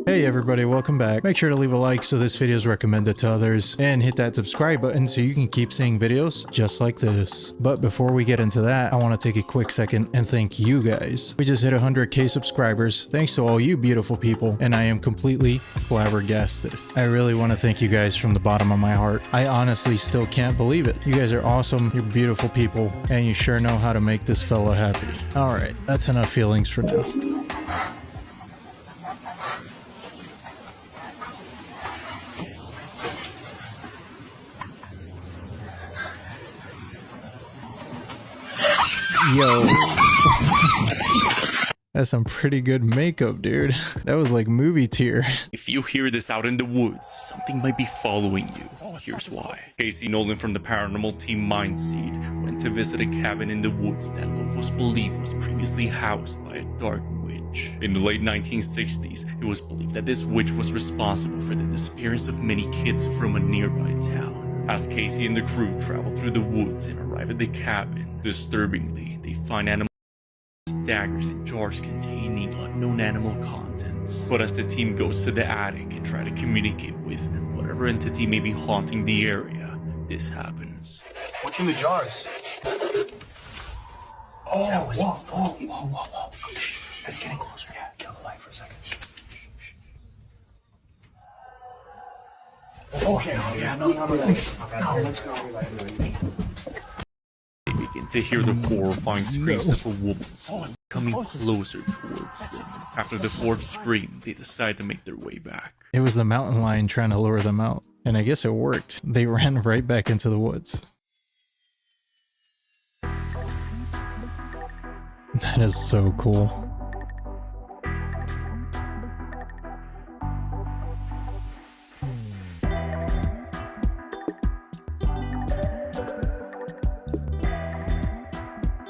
Hey everybody, welcome back. Make sure to leave a like so this video is recommended to others, and hit that subscribe button so you can keep seeing videos just like this. But before we get into that, I want to take a quick second and thank you guys. We just hit 100k subscribers, thanks to all you beautiful people, and I am completely flabbergasted. I really want to thank you guys from the bottom of my heart. I honestly still can't believe it. You guys are awesome, you're beautiful people, and you sure know how to make this fella happy. Alright, that's enough feelings for now. Yo. That's some pretty good makeup, dude. That was like movie tier. If you hear this out in the woods, something might be following you. Here's why. Casey Nolan from the Paranormal team Mindseed went to visit a cabin in the woods that locals believe was previously housed by a dark witch. In the late 1960s, it was believed that this witch was responsible for the disappearance of many kids from a nearby town. As Casey and the crew travel through the woods and arrive at the cabin, disturbingly, they find animal daggers and jars containing unknown animal contents. But as the team goes to the attic and try to communicate with whatever entity may be haunting the area, this happens. What's in the jars? Oh, that was whoa. It's getting closer. Yeah, kill the light for a second. Okay, yeah, no, let's go. They begin to hear the horrifying screams of a woman coming closer towards them. After the fourth scream, they decide to make their way back. It was the mountain lion trying to lure them out, and I guess it worked. They ran right back into the woods. That is so cool.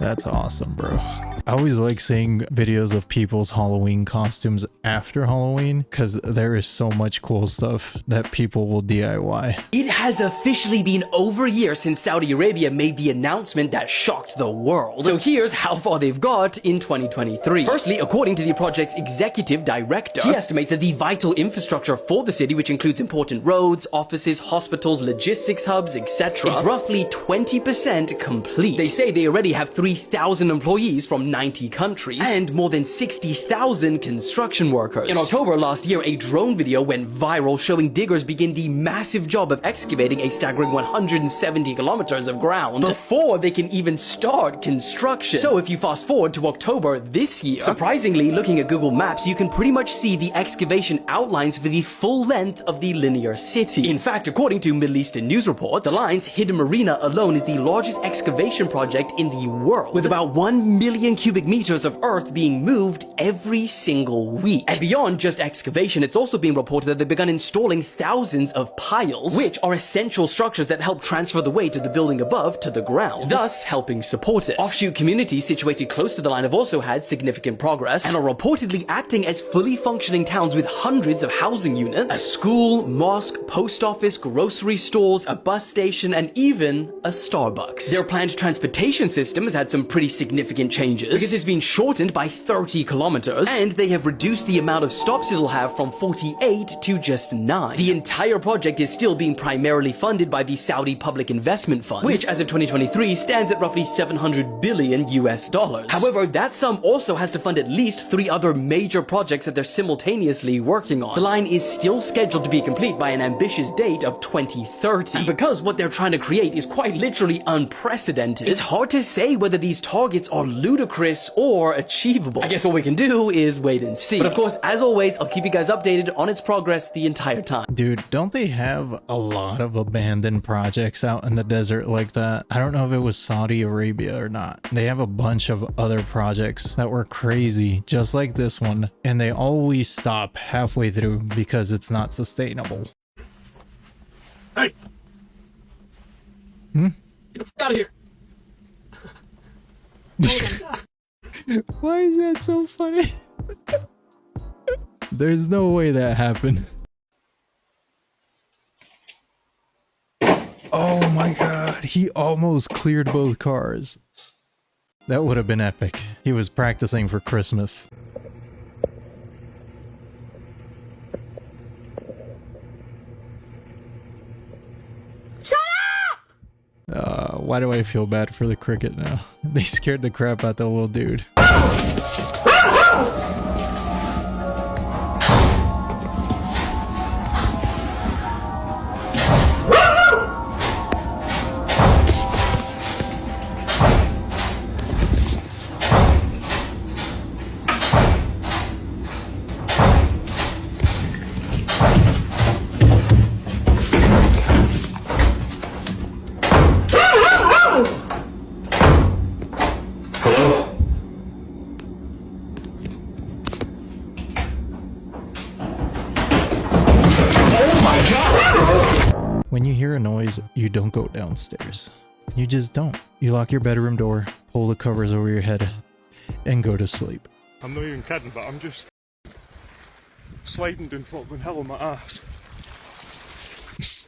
That's awesome, bro. I always like seeing videos of people's Halloween costumes after Halloween because there is so much cool stuff that people will DIY. It has officially been over a year since Saudi Arabia made the announcement that shocked the world. So here's how far they've got in 2023. Firstly, according to the project's executive director, he estimates that the vital infrastructure for the city, which includes important roads, offices, hospitals, logistics hubs, etc., is roughly 20% complete. They say they already have 3,000 employees from 90 countries and more than 60,000 construction workers. In October last year, a drone video went viral showing diggers begin the massive job of excavating a staggering 170 kilometers of ground before they can even start construction. So if you fast forward to October this year, surprisingly, looking at Google Maps, you can pretty much see the excavation outlines for the full length of the linear city. In fact, according to Middle Eastern news reports, the line's hidden marina alone is the largest excavation project in the world, with about 1 million cubic meters of earth being moved every single week. And beyond just excavation, it's also been reported that they've begun installing thousands of piles, which are essential structures that help transfer the weight of the building above to the ground, thus helping support it. Offshoot communities situated close to the line have also had significant progress and are reportedly acting as fully functioning towns with hundreds of housing units, a school, mosque, post office, grocery stores, a bus station, and even a Starbucks. Their planned transportation system has had some pretty significant changes because it's been shortened by 30 kilometers, and they have reduced the amount of stops it'll have from 48 to just 9. The entire project is still being primarily funded by the Saudi Public Investment Fund, which as of 2023 stands at roughly 700 billion US dollars. However, that sum also has to fund at least 3 other major projects that they're simultaneously working on. The line is still scheduled to be complete by an ambitious date of 2030. And because what they're trying to create is quite literally unprecedented, it's hard to say whether these targets are ludicrous or achievable. I guess all we can do is wait and see. But of course, as always, I'll keep you guys updated on its progress the entire time. Dude, don't they have a lot of abandoned projects out in the desert like that? I don't know if it was Saudi Arabia or not. They have a bunch of other projects that were crazy, just like this one, and they always stop halfway through because it's not sustainable. Hey! Hmm? Get out of here! Why is that so funny? There's no way that happened. Oh my god, he almost cleared both cars. That would have been epic. He was practicing for Christmas. Why do I feel bad for the cricket now? They scared the crap out the little dude. When you hear a noise, you don't go downstairs. You just don't. You lock your bedroom door, pull the covers over your head, and go to sleep. I'm not even kidding, but I'm just sliding down fucking hell on my ass.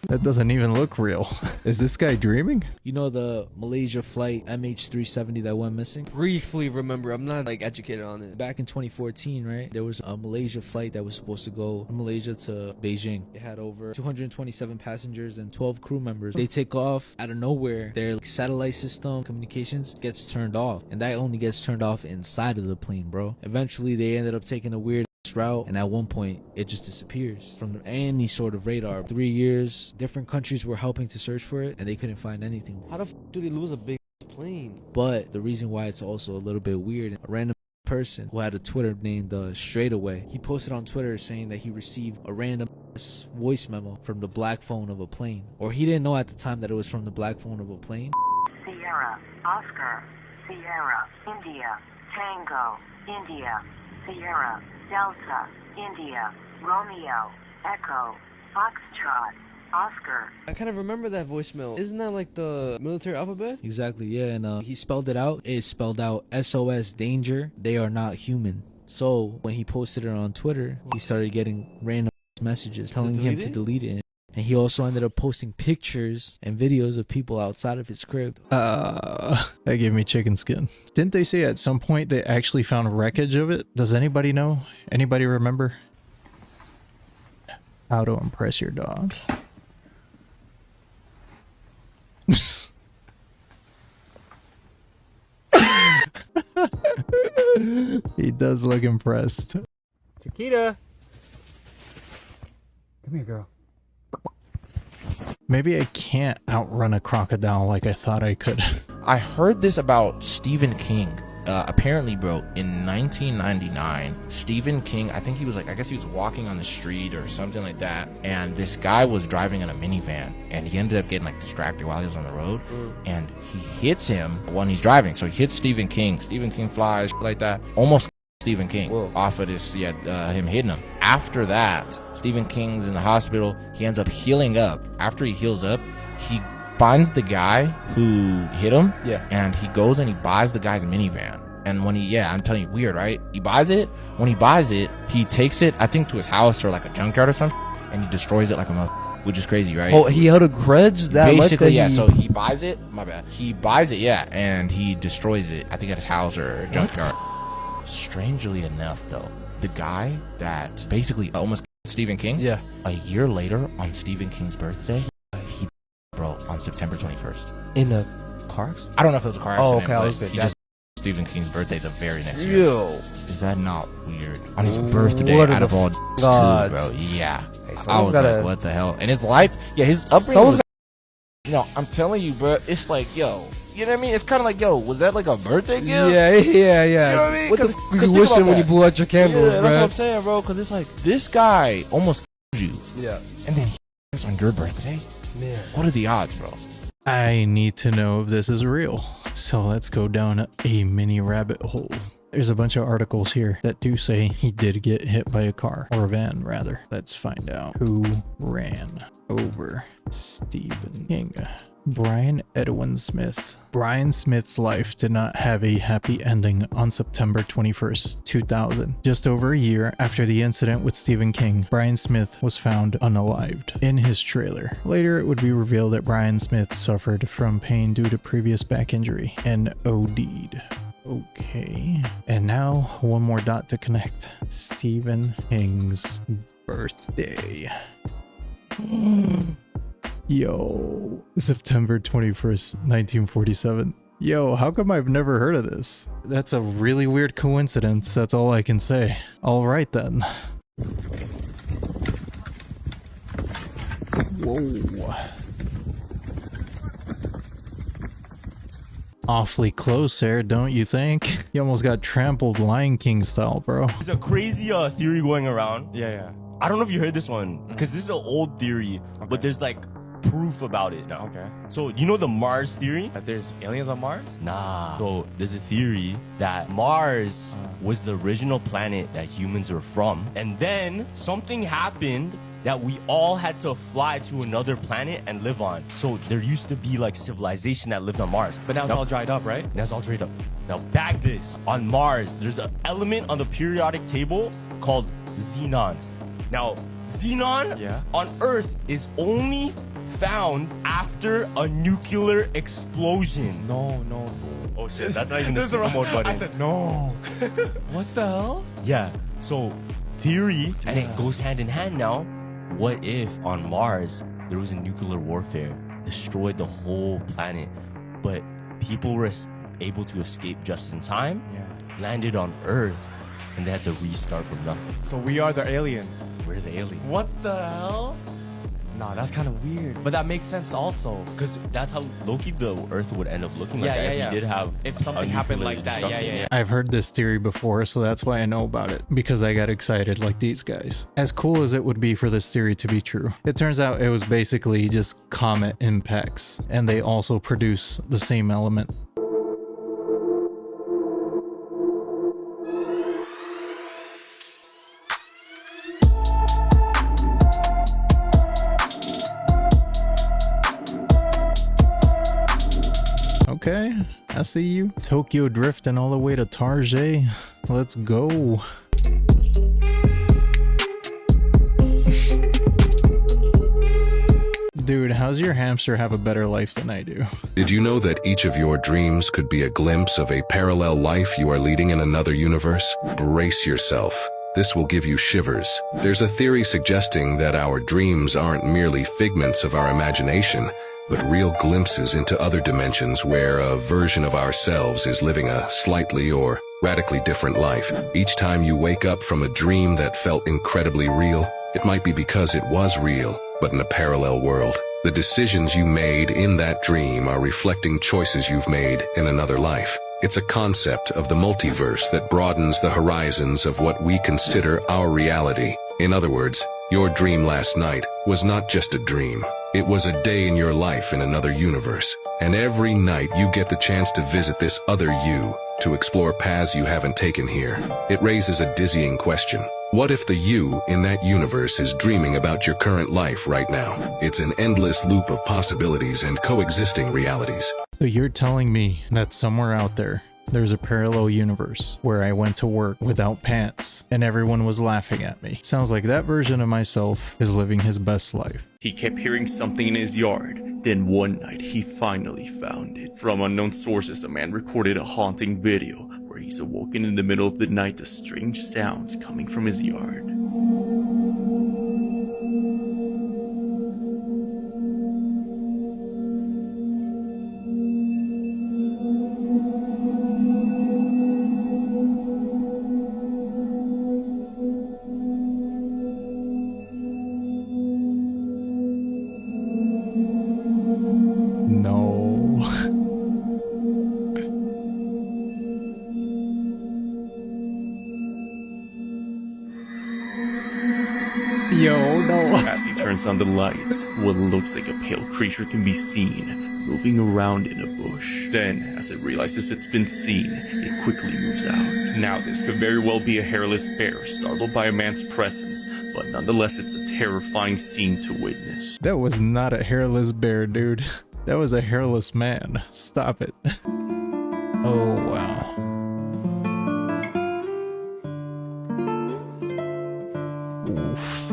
That doesn't even look real. Is this guy dreaming? You know the Malaysia flight MH370 that went missing? Briefly remember, I'm not like educated on it. Back in 2014, right? There was a Malaysia flight that was supposed to go from Malaysia to Beijing. It had over 227 passengers and 12 crew members. They take off out of nowhere. Their satellite system communications gets turned off, and that only gets turned off inside of the plane, bro. Eventually, they ended up taking a weird route, and at one point it just disappears from any sort of radar. 3 years, different countries were helping to search for it, and they couldn't find anything. How the f do they lose a big plane? But the reason why it's also a little bit weird, a random person who had a Twitter named Straightaway, he posted on Twitter saying that he received a random voice memo from the black phone of a plane, or he didn't know at the time that it was from the black phone of a plane. Sierra, Oscar, Sierra, India, Tango, India, Sierra, Delta, India, Romeo, Echo, Foxtrot, Oscar. I kind of remember that voicemail. Isn't that like the military alphabet? Exactly, yeah, and he spelled it out. It spelled out SOS danger, they are not human. So when he posted it on Twitter, he started getting random messages telling him to delete it. And he also ended up posting pictures and videos of people outside of his crib. That gave me chicken skin. Didn't they say at some point they actually found wreckage of it? Does anybody know? Anybody remember? How to impress your dog. He does look impressed. Chiquita! Come here, girl. Maybe I can't outrun a crocodile like I thought I could. I heard this about Stephen King. Apparently, bro, in 1999, Stephen King, I think he was like, I guess he was walking on the street or something like that, and this guy was driving in a minivan, and he ended up getting like distracted while he was on the road, and he hits him when he's driving. So he hits Stephen King. Stephen King flies like that, almost Stephen King off of this, him hitting him. After that, Stephen King's in the hospital. He ends up healing up. After he heals up, he finds the guy who hit him, and he goes and he buys the guy's minivan. And when I'm telling you, weird, right? He buys it. When he buys it, he takes it, I think, to his house or like a junkyard or something, and he destroys it like a which is crazy, right? Oh, he held a grudge that basically, much that so he buys it. My bad. He buys it, and he destroys it. I think at his house or a junkyard. Strangely enough, though, the guy that basically almost killed Stephen King, a year later on Stephen King's birthday, he on September 21st. In a car accident? I don't know if it was a car accident. Oh, okay, I was but good. He just Stephen King's birthday the very next year. Yo. Is that not weird? On his birthday, What out of all gods. too, bro. Yeah. Hey, I was like, what the hell? And his life, his upbringing was, I'm telling you, bro, it's like, yo, you know what I mean? It's kind of like, yo, was that like a birthday gift? Yeah. You know what I mean? What the f*** you wishing when you blew out your candles, that's bro? what I'm saying, bro, because it's like, this guy almost killed you. Yeah. And then he on your birthday? Man. What are the odds, bro? I need to know if this is real. So let's go down a mini rabbit hole. There's a bunch of articles here that do say he did get hit by a car, or a van rather. Let's find out who ran over Stephen King. Brian Edwin Smith. Brian Smith's life did not have a happy ending on September 21st, 2000. Just over a year after the incident with Stephen King, Brian Smith was found unalived in his trailer. Later, it would be revealed that Brian Smith suffered from pain due to previous back injury and OD'd. Okay. And now, one more dot to connect. Stephen King's birthday. Yo, September 21st, 1947. Yo, how come I've never heard of this? That's a really weird coincidence, that's all I can say. Alright then. Whoa. Awfully close there, don't you think? You almost got trampled Lion King style, bro. There's a crazy theory going around. Yeah. I don't know if you heard this one, because this is an old theory, but there's like proof about it now. Okay. So, you know the Mars theory? That there's aliens on Mars? Nah. So, there's a theory that Mars was the original planet that humans were from. And then something happened that we all had to fly to another planet and live on. So, there used to be like civilization that lived on Mars. But now it's all dried up, right? Now it's all dried up. Now, bag this. On Mars, there's an element on the periodic table called xenon. Now, xenon on Earth is only found after a nuclear explosion. No. Oh shit, that's not even the super mode button. I said no. What the hell? Yeah, so theory, and it goes hand in hand now. What if on Mars there was a nuclear warfare, destroyed the whole planet, but people were able to escape just in time, landed on Earth, and they had to restart from nothing. So we are the aliens. We're the aliens. What the hell? Nah, that's kind of weird. But that makes sense also. Because that's how low-key the Earth would end up looking like that if we did have if something happened like that. Yeah. I've heard this theory before, so that's why I know about it, because I got excited like these guys. As cool as it would be for this theory to be true, it turns out it was basically just comet impacts, and they also produce the same element. Okay, I see you. Tokyo drifting all the way to Tarjay. Let's go. Dude, how's your hamster have a better life than I do? Did you know that each of your dreams could be a glimpse of a parallel life you are leading in another universe? Brace yourself. This will give you shivers. There's a theory suggesting that our dreams aren't merely figments of our imagination, but real glimpses into other dimensions where a version of ourselves is living a slightly or radically different life. Each time you wake up from a dream that felt incredibly real, it might be because it was real, but in a parallel world. The decisions you made in that dream are reflecting choices you've made in another life. It's a concept of the multiverse that broadens the horizons of what we consider our reality. In other words, your dream last night was not just a dream. It was a day in your life in another universe. And every night you get the chance to visit this other you, to explore paths you haven't taken here. It raises a dizzying question. What if the you in that universe is dreaming about your current life right now? It's an endless loop of possibilities and coexisting realities. So you're telling me that somewhere out there, there's a parallel universe where I went to work without pants and everyone was laughing at me. Sounds like that version of myself is living his best life. He kept hearing something in his yard. Then one night, he finally found it. From unknown sources, a man recorded a haunting video where he's awoken in the middle of the night to strange sounds coming from his yard. Yo, no. As he turns on the lights, what looks like a pale creature can be seen, moving around in a bush. Then, as it realizes it's been seen, it quickly moves out. Now this could very well be a hairless bear, startled by a man's presence, but nonetheless it's a terrifying scene to witness. That was not a hairless bear, dude. That was a hairless man. Stop it. Oh, wow. Oof.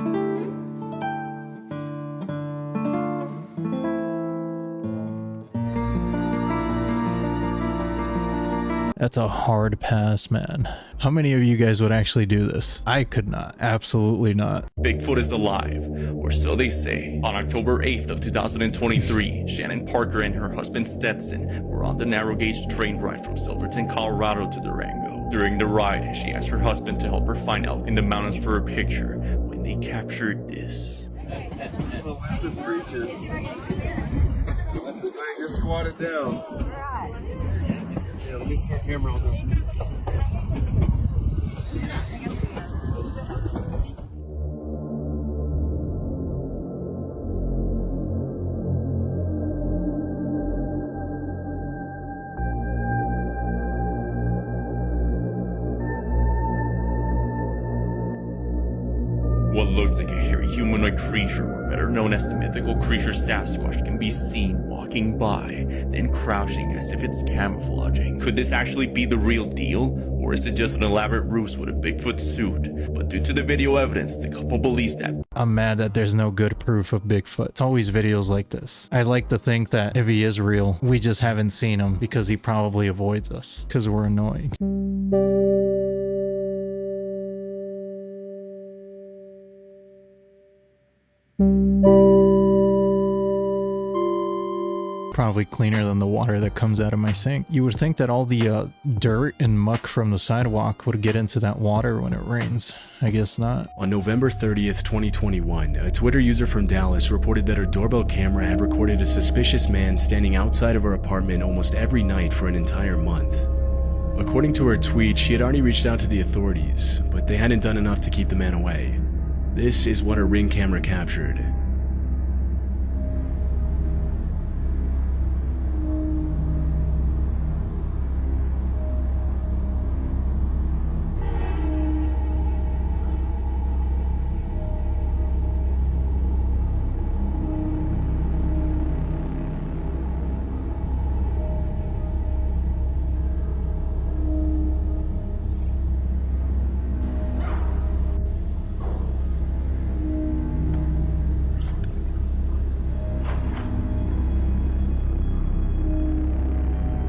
That's a hard pass, man. How many of you guys would actually do this? I could not. Absolutely not. Bigfoot is alive, or so they say. On October 8th of 2023, Shannon Parker and her husband Stetson were on the narrow gauge train ride from Silverton, Colorado to Durango. During the ride, she asked her husband to help her find elk in the mountains for a picture when they captured this. Massive creature. I just squatted down. Yeah, let me see my camera on. What looks like a hairy humanoid creature, or better known as the mythical creature Sasquatch, can be seen walking by, then crouching as if it's camouflaging. Could this actually be the real deal? Or is it just an elaborate ruse with a Bigfoot suit? But due to the video evidence, the couple believes that. I'm mad that there's no good proof of Bigfoot. It's always videos like this. I'd like to think that if he is real, we just haven't seen him because he probably avoids us because we're annoying. Probably cleaner than the water that comes out of my sink. You would think that all the dirt and muck from the sidewalk would get into that water when it rains. I guess not. On November 30th, 2021, a Twitter user from Dallas reported that her doorbell camera had recorded a suspicious man standing outside of her apartment almost every night for an entire month. According to her tweet, she had already reached out to the authorities, but they hadn't done enough to keep the man away. This is what her Ring camera captured.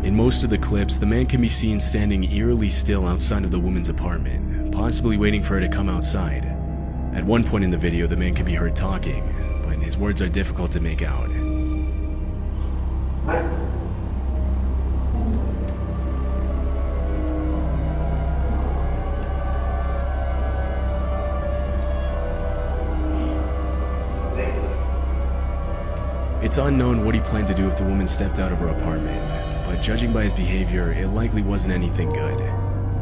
In most of the clips, the man can be seen standing eerily still outside of the woman's apartment, possibly waiting for her to come outside. At one point in the video, the man can be heard talking, but his words are difficult to make out. It's unknown what he planned to do if the woman stepped out of her apartment, but judging by his behavior, it likely wasn't anything good.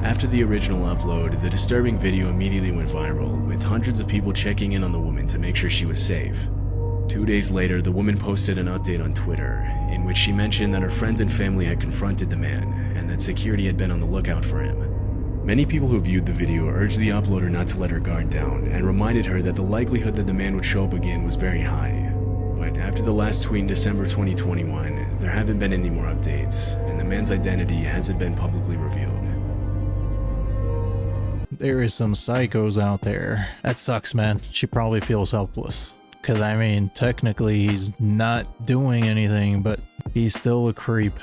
After the original upload, the disturbing video immediately went viral, with hundreds of people checking in on the woman to make sure she was safe. 2 days later, the woman posted an update on Twitter, in which she mentioned that her friends and family had confronted the man, and that security had been on the lookout for him. Many people who viewed the video urged the uploader not to let her guard down, and reminded her that the likelihood that the man would show up again was very high. But after the last tweet in December 2021, there haven't been any more updates, and the man's identity hasn't been publicly revealed. There is some psychos out there. That sucks, man. She probably feels helpless. Because, I mean, technically he's not doing anything, but he's still a creep.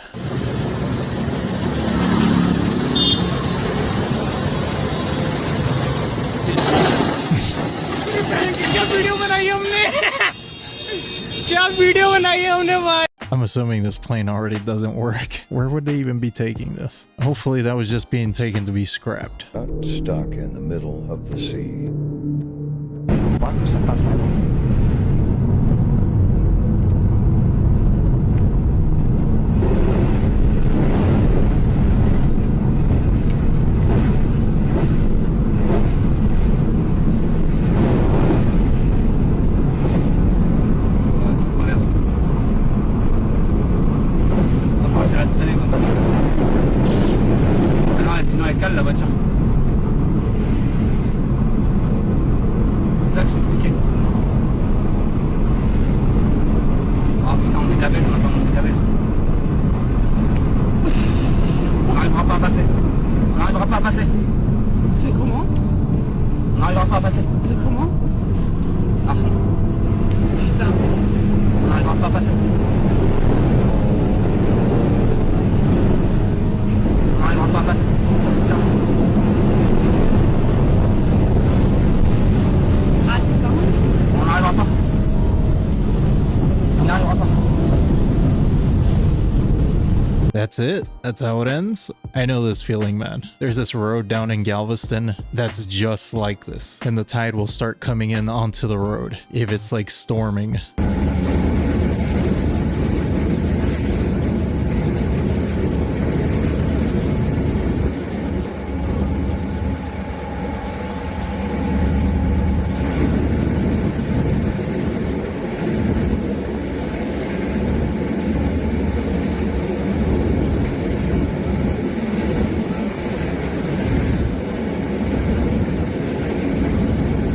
I'm assuming this plane already doesn't work. Where would they even be taking this? Hopefully that was just being taken to be scrapped. Stuck in the middle of the sea. That's it. That's how it ends. I know this feeling, man. There's this road down in Galveston that's just like this, and the tide will start coming in onto the road if it's like storming.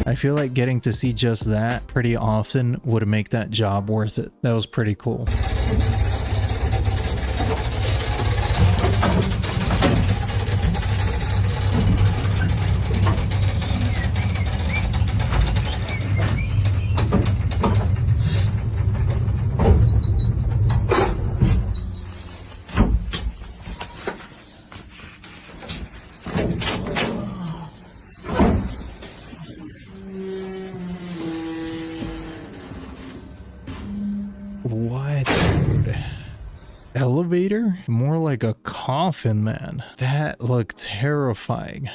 I feel like getting to see just that pretty often would make that job worth it. That was pretty cool. What, dude? Elevator? More like a coffin, man. That looked terrifying.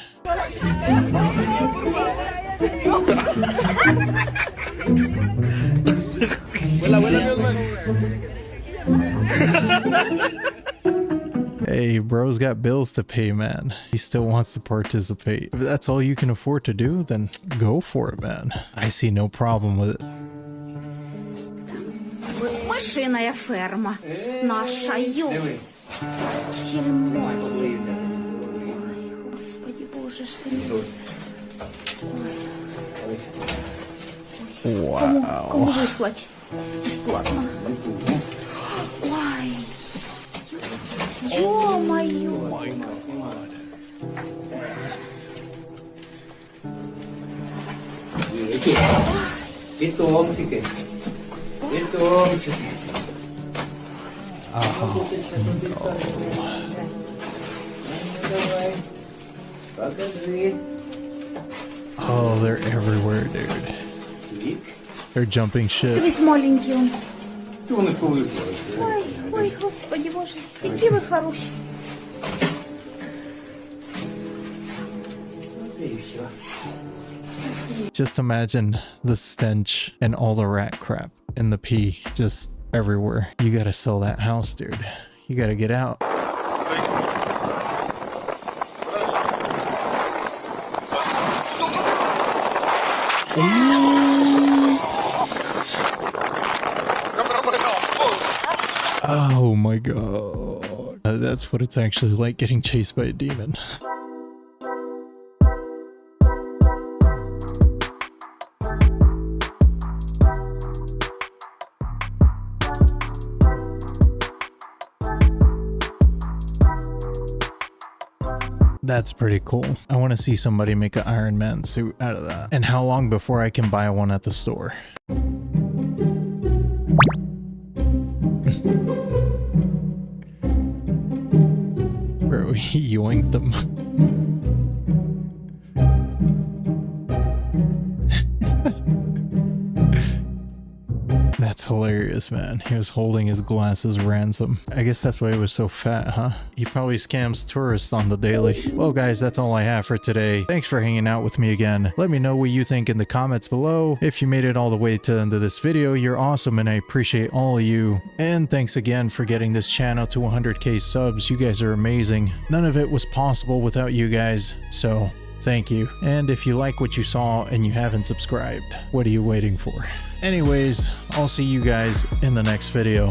Hey, bro's got bills to pay, man. He still wants to participate. If that's all you can afford to do, then go for it, man. I see no problem with it. Мышиная ферма. Нашою. Сельмозі. Ой, Господи Боже, что не... Кому выслать? Бесплатно. Ой. Ё-моё. Itu om sikit. Itu om sikit. Oh, they're everywhere, dude. They're jumping ship. Дивись, маленький он. Ой, ой, Господи Боже, які ви хороші. Just imagine the stench and all the rat crap and the pee just everywhere. You gotta sell that house, dude. You gotta get out. Oh my god. That's what it's actually like getting chased by a demon. That's pretty cool. I want to see somebody make an Iron Man suit out of that. And how long before I can buy one at the store? Bro, he yoinked them. That's hilarious, man. He was holding his glasses ransom. I guess that's why he was so fat, huh? He probably scams tourists on the daily. Well, guys, that's all I have for today. Thanks for hanging out with me again. Let me know what you think in the comments below. If you made it all the way to the end of this video, you're awesome and I appreciate all of you. And thanks again for getting this channel to 100k subs. You guys are amazing. None of it was possible without you guys, so thank you. And if you like what you saw and you haven't subscribed, what are you waiting for? Anyways, I'll see you guys in the next video.